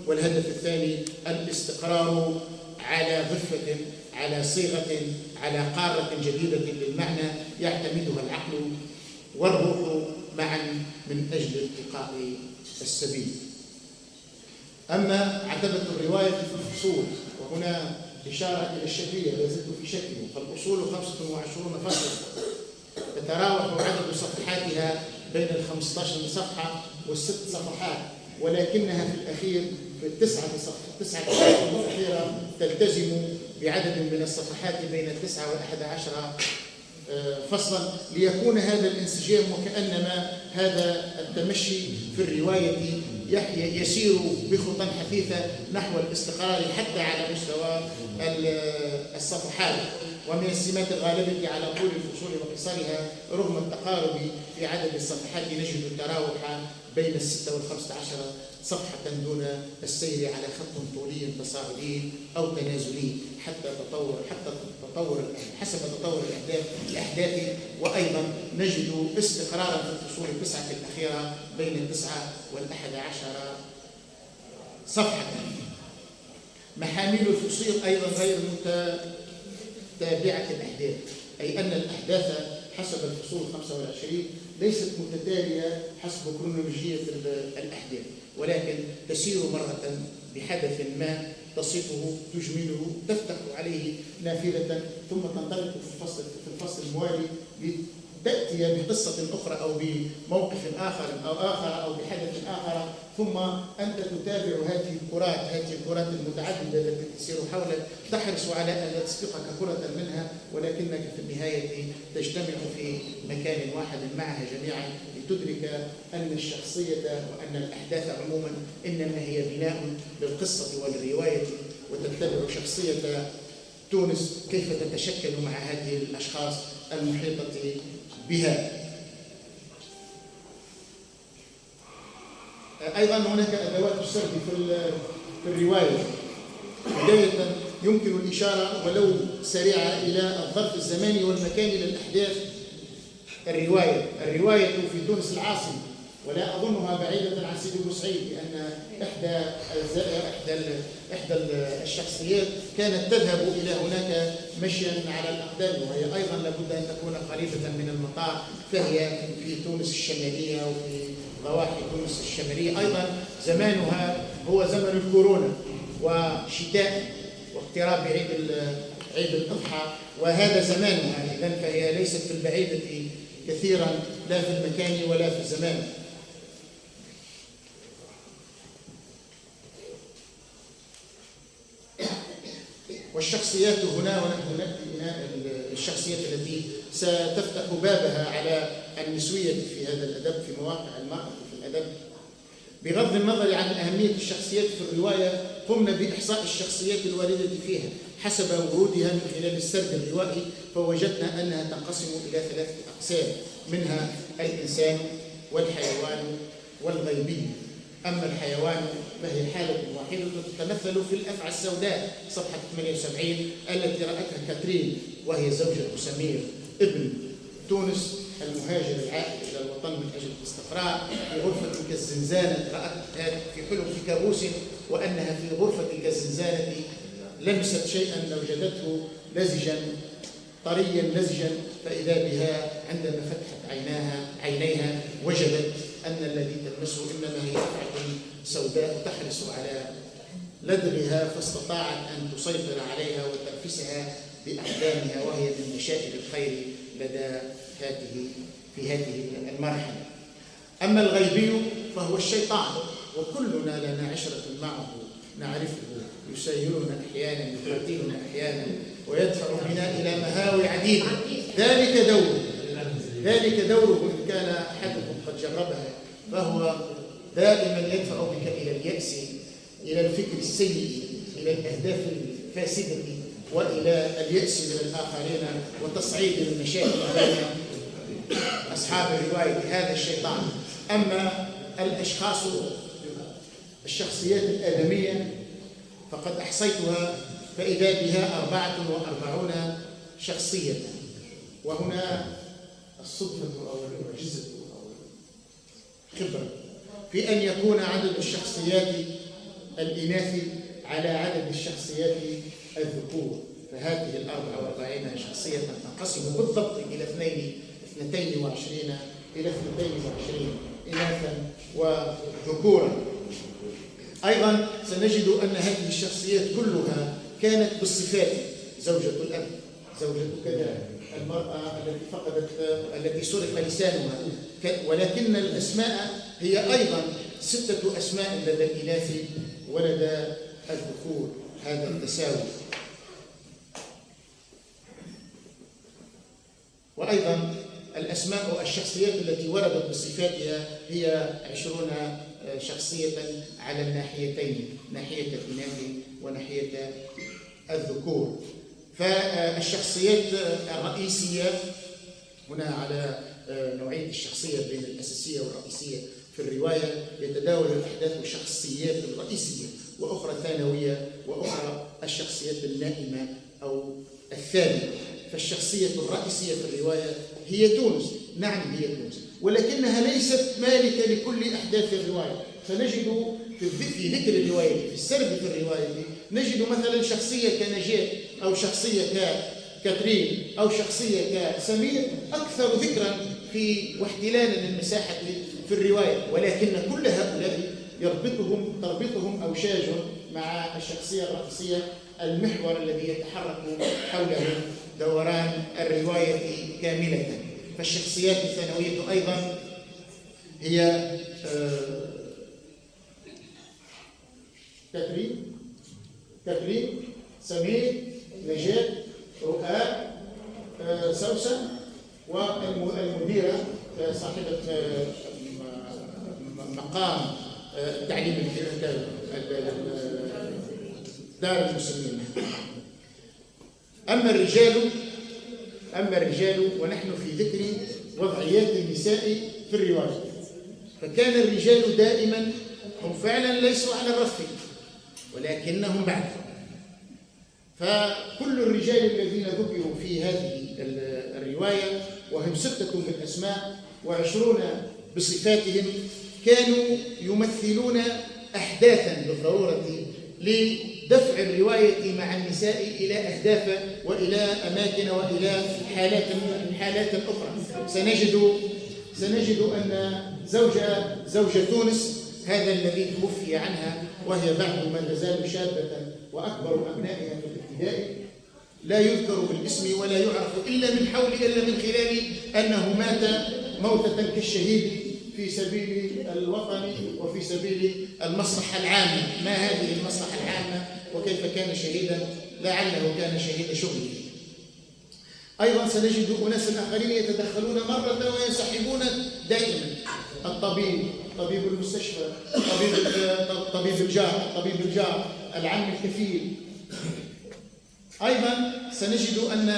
والهدف الثاني الاستقرار على ضفة، على صيغة، على قارة جديدة للمعنى يعتمدها العقل والروح معا من أجل التقاء السبيل. أما عتبة الرواية في الفصول، وهنا إشارة إلى الشكلية لا زلت في شكله، فالأصول 25 فصلا تتراوح عدد صفحاتها بين 15 صفحة والست صفحات، ولكنها في الأخير في التسعة صفحات الأخيرة تلتزم بعدد من الصفحات بين 9 و11 فصلا، ليكون هذا الانسجام وكأنما هذا التمشي في الرواية يسير بخطى حثيثة نحو الاستقرار حتى على مستوى الصفحات. ومن السمات الغالبة على طول الفصول وقصرها رغم التقارب في عدد الصفحات نجد التراوح بين 6 و15 صفحة دون السير على خط طولي تصاعدي أو تنازلي حسب تطور الأحداث. وأيضا نجد استقرارا في الفصول التسعة الأخيرة بين 9 و11 صفحة. محامل الفصول أيضا غير متتابعة الأحداث، أي أن الأحداث حسب الفصول 25 ليست متتالية حسب كرونولوجية الأحداث، ولكن تسير مرة بحدث ما تصفه تجمله تفتح عليه نافذة ثم تنطلق في الفصل الموالي لتأتي بقصة أخرى أو بموقف آخر أو بحدث آخر، ثم أنت تتابع هذه الكرات المتعددة التي تسير حولك، تحرص على أن لا تسبقك كرة منها، ولكنك في النهاية تجتمع في مكان واحد معها جميعا لتدرك أن الشخصية وأن الأحداث عموما إنما هي بناء للقصة وللرواية، وتتبع شخصية تونس كيف تتشكل مع هذه الأشخاص المحيطة بها. أيضا هناك أدوات السرد في الرواية. بداية يمكن الإشارة ولو سريعة إلى الظرف الزماني والمكاني للأحداث. الرواية في تونس العاصمة، ولا أظنها بعيدة عن سيدي بوسعيد، لأن إحدى الشخصيات كانت تذهب إلى هناك مشيا على الأقدام، وهي أيضا لابد أن تكون قريبة من المطار، فهي في تونس الشمالية وفي ضواحي تونس الشمالية. أيضا زمانها هو زمن الكورونا وشتاء واقتراب عيد الأضحى، وهذا زمانها، إذن فهي ليست في البعيدة كثيرا لا في المكان ولا في الزمان. والشخصيات هنا ونحن نأتي الشخصيات التي ستفتح بابها على النسوية في هذا الأدب، في مواقع المرأة في الأدب. بغض النظر عن أهمية الشخصيات في الرواية، قمنا بإحصاء الشخصيات الواردة فيها حسب ورودها من خلال السرد الروائي، فوجدنا أنها تنقسم إلى 3 أقسام، منها الإنسان والحيوان والغيبي. أما الحيوان فهي حالة واحدة تتمثل في الأفعى السوداء صفحة 78 التي رأتها كاترين، وهي زوجة سمير ابن تونس المهاجر العائد إلى الوطن من أجل الاستقرار، في غرفة كالزنزانة رأت في حلم في كابوس، وأنها في غرفة كالزنزانة لمست شيئا وجدته لزجا طريا لزجا، فإذا بها عندما فتحت عينيها وجدت أن الذي تلمسه إنما هي أفعى سوداء تحرص على لدغها، فاستطاعت أن تسيطر عليها وتنفسها بأحلامها، وهي من بشائر الخير لدى في هذه المرحلة. أما الغيبي فهو الشيطان، وكلنا لنا عشرة معه نعرفه، يسيرنا أحيانا يقاتلنا أحيانا ويدفع بنا إلى مهاوي عديدة. ذلك دوره إن كان أحدكم قد جربها، فهو دائما يدفع بك إلى اليأس، إلى الفكر السيء، إلى الأهداف الفاسدة، وإلى اليأس من الآخرين وتصعيد المشاكل بين أصحاب الرواية. هذا الشيطان. أما الشخصيات الآدمية فقد أحصيتها فإذا بها 44 شخصية، وهنا الصدفة أو المعجزة أو الخبرة في أن يكون عدد الشخصيات الإناثي على عدد الشخصيات الذكور. فهذه 44 شخصية تنقسم بالضبط إلى 22 إناثا وذكورا. أيضا سنجد أن هذه الشخصيات كلها كانت بالصفات: زوجة الأب، زوجة كذا، المرأة التي سرق لسانها، ولكن الأسماء هي أيضا 6 أسماء لدى الإناث ولدى الذكور، هذا التساوي. وأيضا الأسماء الشخصيات التي وردت بصفاتها هي 20 شخصية على الناحيتين، ناحية الإناث وناحية الذكور. فالشخصيات الرئيسية هنا على نوعية الشخصية بين الأساسية والرئيسية في الرواية يتداول الأحداث شخصيات رئيسية وأخرى ثانوية وأخرى الشخصيات النائمة أو الثانية. فالشخصية الرئيسية في الرواية هي تونس، نعم هي تونس، ولكنها ليست مالكة لكل أحداث الرواية. فنجد في ذكر الرواية، في السرد في الرواية نجد مثلا شخصية كنجاة أو شخصية ككاترين أو شخصية كسمير أكثر ذكرا واحتلالا للمساحة في الرواية، ولكن كل هؤلاء تربطهم أوشاج مع الشخصية الرئيسية، المحور الذي يتحرك حوله دوران الرواية كاملة. فالشخصيات الثانوية أيضا هي كاترين، سمير، نجاة، رؤى، سوسن، والمديرة صاحبة مقام تعليم دار المسلمين. أما الرجال ونحن في ذكر وضعيات النساء في الرواية، فكان الرجال دائما هم فعلا ليسوا على الرف ولكنهم بعد. فكل الرجال الذين ذكروا في هذه الرواية وهم 6 بالأسماء و20 بصفاتهم كانوا يمثلون أحداثا بالضرورة لدفع الرواية مع النساء إلى أهداف وإلى أماكن وإلى حالات أخرى. سنجد أن زوجة تونس، هذا الذي توفي عنها وهي بعد ما تزال شابة وأكبر أبنائها في الابتدائي، لا يذكر بالاسم ولا يعرف إلا من خلال أنه مات موتة كالشهيد في سبيل الوطن وفي سبيل المصلحة العامة. ما هذه المصلحة العامة وكيف كان شهيدا؟ لعله كان شهيد شغله. أيضا سنجد أناسا آخرين يتدخلون مرة وينسحبون دائما: الطبيب، طبيب المستشفى، طبيب الجار، العم الكفيل. أيضا سنجد أن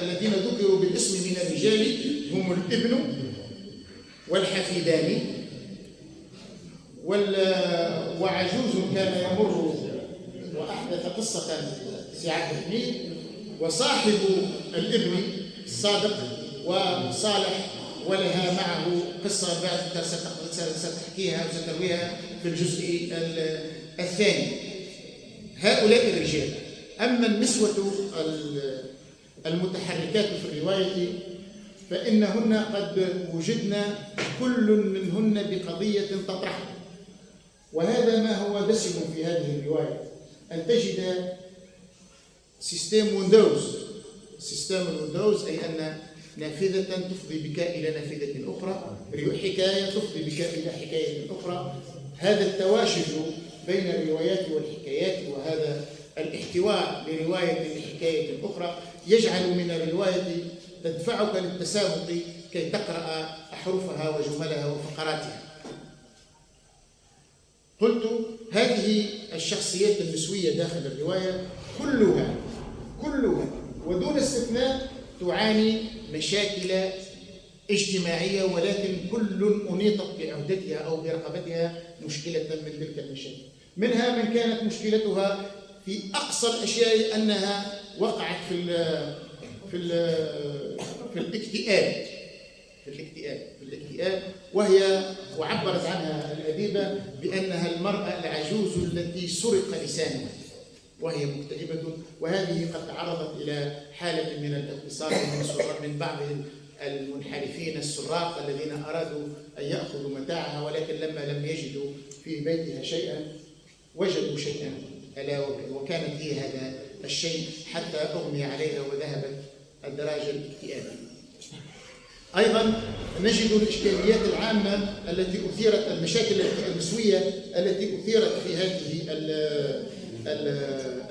الذين ذكروا بالاسم من الرجال هم الابن والحفيدان وعجوز كان يمر وأحدث قصة سعاد الدين، وصاحب الابن الصادق وصالح ولها معه قصة بعد ستحكيها وسترويها في الجزء الثاني. هؤلاء الرجال. أما النسوة المتحركات في الرواية فإنهن قد وجدن كل منهن بقضية تطرحها، وهذا ما هو دسم في هذه الرواية، أن تجد سيستم ويندوز، أي أن نافذة تفضي بك إلى نافذة أخرى، حكاية تفضي بك إلى حكاية أخرى. هذا التواشج بين الروايات والحكايات وهذا الاحتواء لرواية لحكاية أخرى يجعل من الرواية تدفعك للتسابق كي تقرأ أحرفها وجملها وفقراتها. قلت هذه الشخصيات النسوية داخل الرواية كلها ودون استثناء تعاني مشاكل اجتماعية، ولكن كل أنيطت بعهدتها أو برقبتها مشكلة من تلك المشاكل. منها من كانت مشكلتها في أقصى الأشياء أنها وقعت في الاكتئاب، الاكتئاب، وهي وعبرت عنها الأديبة بأنها المرأة العجوز التي سرق لسانها وهي مكتئبة، وهذه قد تعرضت إلى حالة من الاغتصاب من بعض المنحرفين السراق الذين أرادوا أن يأخذوا متاعها، ولكن لما لم يجدوا في بيتها شيئا وجدوا شيئا، ألا وكانت هي هذا الشيء حتى أغمي عليها وذهبت الدراجة الاكتئاب. أيضا نجد الإشكاليات العامة التي أثيرت، المشاكل النسوية التي أثيرت في هذه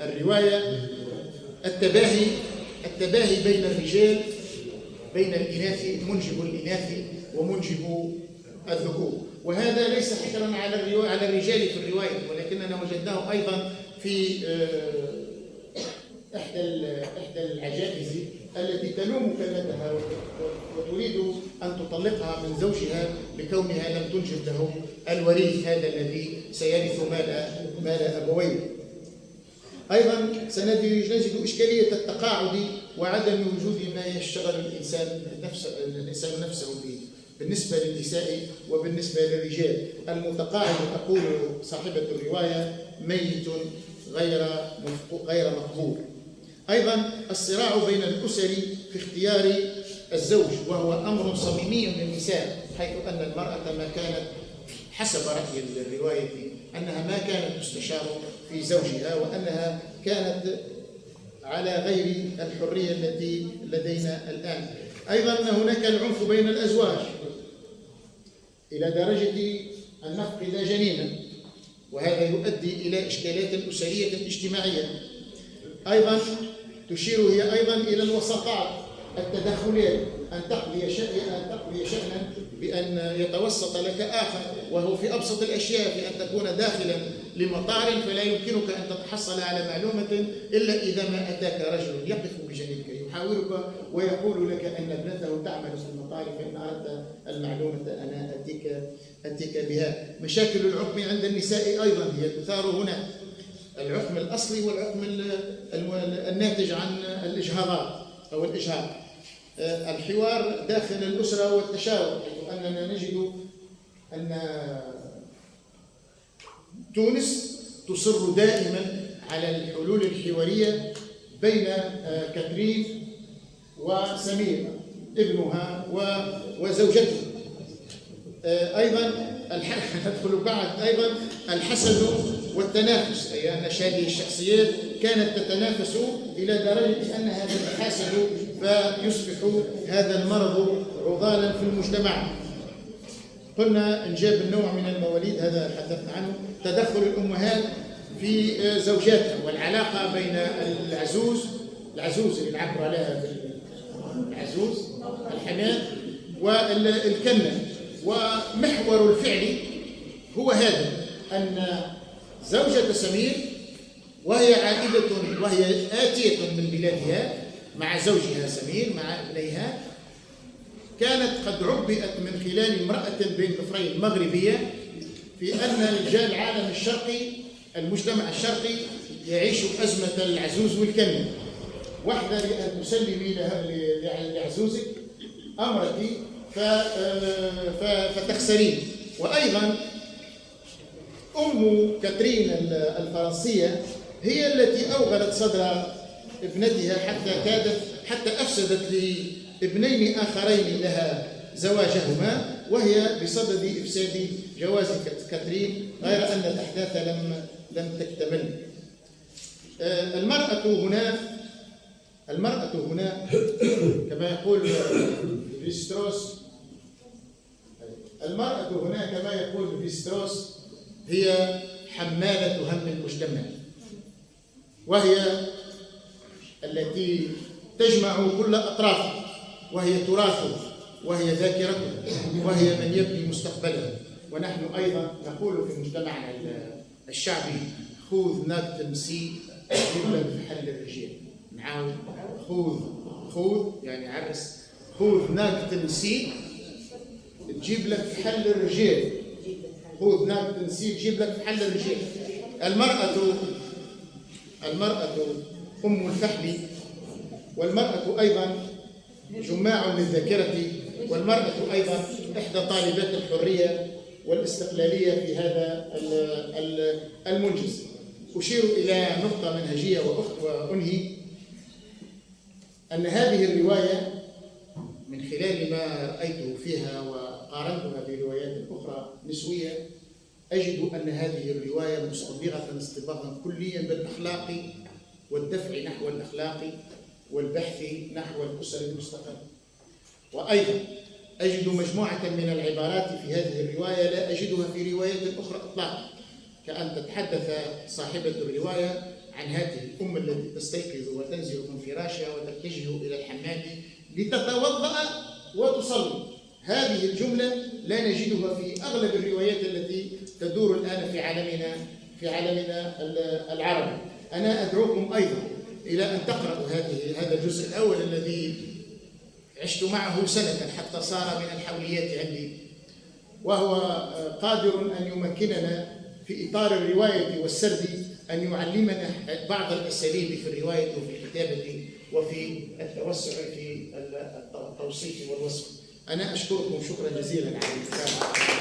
الرواية، التباهي بين الرجال، بين الإناث، منجب الإناث ومنجب الذكور، وهذا ليس حكرا على الرجال في الرواية، ولكننا وجدناه أيضا في إحدى العجائز التي تلوم كلتها وتريد أن تطلقها من زوجها لكونها لم تنجب له الوريث هذا الذي سيرث مال أبويه. أيضا نجد إشكالية التقاعد وعدم وجود ما يشتغل الإنسان نفسه به بالنسبة للنساء وبالنسبة للرجال. المتقاعد، تقول صاحبة الرواية، ميت غير مقبول. أيضا الصراع بين الأسر في اختيار الزوج، وهو أمر صميمي للنساء، حيث أن المرأة ما كانت حسب رأي الرواية أنها ما كانت تستشار في زوجها، وأنها كانت على غير الحرية التي لدينا الآن. أيضا هناك العنف بين الأزواج إلى درجة أن نفقد جنينا، وهذا يؤدي إلى إشكالات أسرية اجتماعية. أيضا تشير هي أيضا إلى الوساطات، التدخلات، أن تقضي شأنا بأن يتوسط لك آخر، وهو في أبسط الأشياء، في أن تكون داخلا لمطار فلا يمكنك أن تتحصل على معلومة إلا إذا ما أتاك رجل يقف بجانبك يحاورك ويقول لك أن ابنته تعمل في المطار، فإن أردت المعلومة أنا أتيك بها. مشاكل العقم عند النساء أيضا هي تثار هنا، العقم الأصلي والعقم الناتج عن الإجهاضات أو الإجهاض. الحوار داخل الأسرة والتشاور، حيث أننا نجد أن تونس تصر دائما على الحلول الحوارية بين كاترين وسمير ابنها وزوجته. أيضا ندخل بعد أيضا الحسد والتنافس، أي أن هذه الشخصيات كانت تتنافس إلى درجة أنها تتحاسد فيصبح هذا المرض عضالا في المجتمع. قلنا إنجاب النوع من المواليد، هذا حدثنا عنه. تدخل الأمهات في زوجاتها، والعلاقة بين العزوز اللي نعبر عليها بالعزوز الحماة والكنة. ومحور الفعل هو هذا، أن زوجة سمير وهي آتية من بلادها مع زوجها سمير مع ابنيها، كانت قد عبئت من خلال امرأة بين ظفرين مغربية في أن العالم الشرقي، المجتمع الشرقي يعيش أزمة العزوز والكنة. واحدة بأن تسلمي لعزوزك أمرك فتخسرين. وأيضا أم كاترين الفرنسية هي التي أوغلت صدر ابنتها حتى أفسدت لابنين آخرين لها زواجهما، وهي بصدد إفساد جواز كاترين، غير أن الأحداث لم تكتمل. المرأة هنا كما يقول فيستروس هي حمالة هم المجتمع، وهي التي تجمع كل أطرافه، وهي تراثه، وهي ذاكرته، وهي من يبني مستقبله. ونحن أيضا نقول في مجتمعنا الشعبي: خوذ ناق تمسي جبلا في حل الرجال. نعاود: خوذ يعني عرس، خوذ ناق تمسي تجيب لك في حل الرجال. خوذ ناق تمسي تجيب لك في حل الرجال. المرأة أم الفحل، والمرأة أيضا جماع للذاكرة والمرأة أيضا إحدى طالبات الحرية والاستقلالية في هذا المنجز. أشير إلى نقطة منهجية وأنهي أن هذه الرواية من خلال ما رأيته فيها وقارنتها بروايات أخرى نسوية، أجد أن هذه الرواية مصطبغة اصطباغا كليا بالأخلاق والدفع نحو الأخلاق والبحث نحو الأسر المستقلة. وأيضا أجد مجموعة من العبارات في هذه الرواية لا أجدها في روايات أخرى إطلاقا، كأن تتحدث صاحبة الرواية عن هذه الأم التي تستيقظ وتنزل من فراشها وتتجه إلى الحمام لتتوضأ وتصلي. هذه الجملة لا نجدها في أغلب الروايات التي تدور الآن في عالمنا العربي. أنا أدعوكم أيضا إلى أن تقرأوا هذا الجزء الأول الذي عشت معه سنة حتى صار من الحوليات عندي، وهو قادر أن يمكننا في إطار الرواية والسرد أن يعلمنا بعض الأساليب في الرواية وفي الكتابة وفي التوسع في التوصيف والوصف. أنا أشكركم شكرا جزيلا على المتابعة.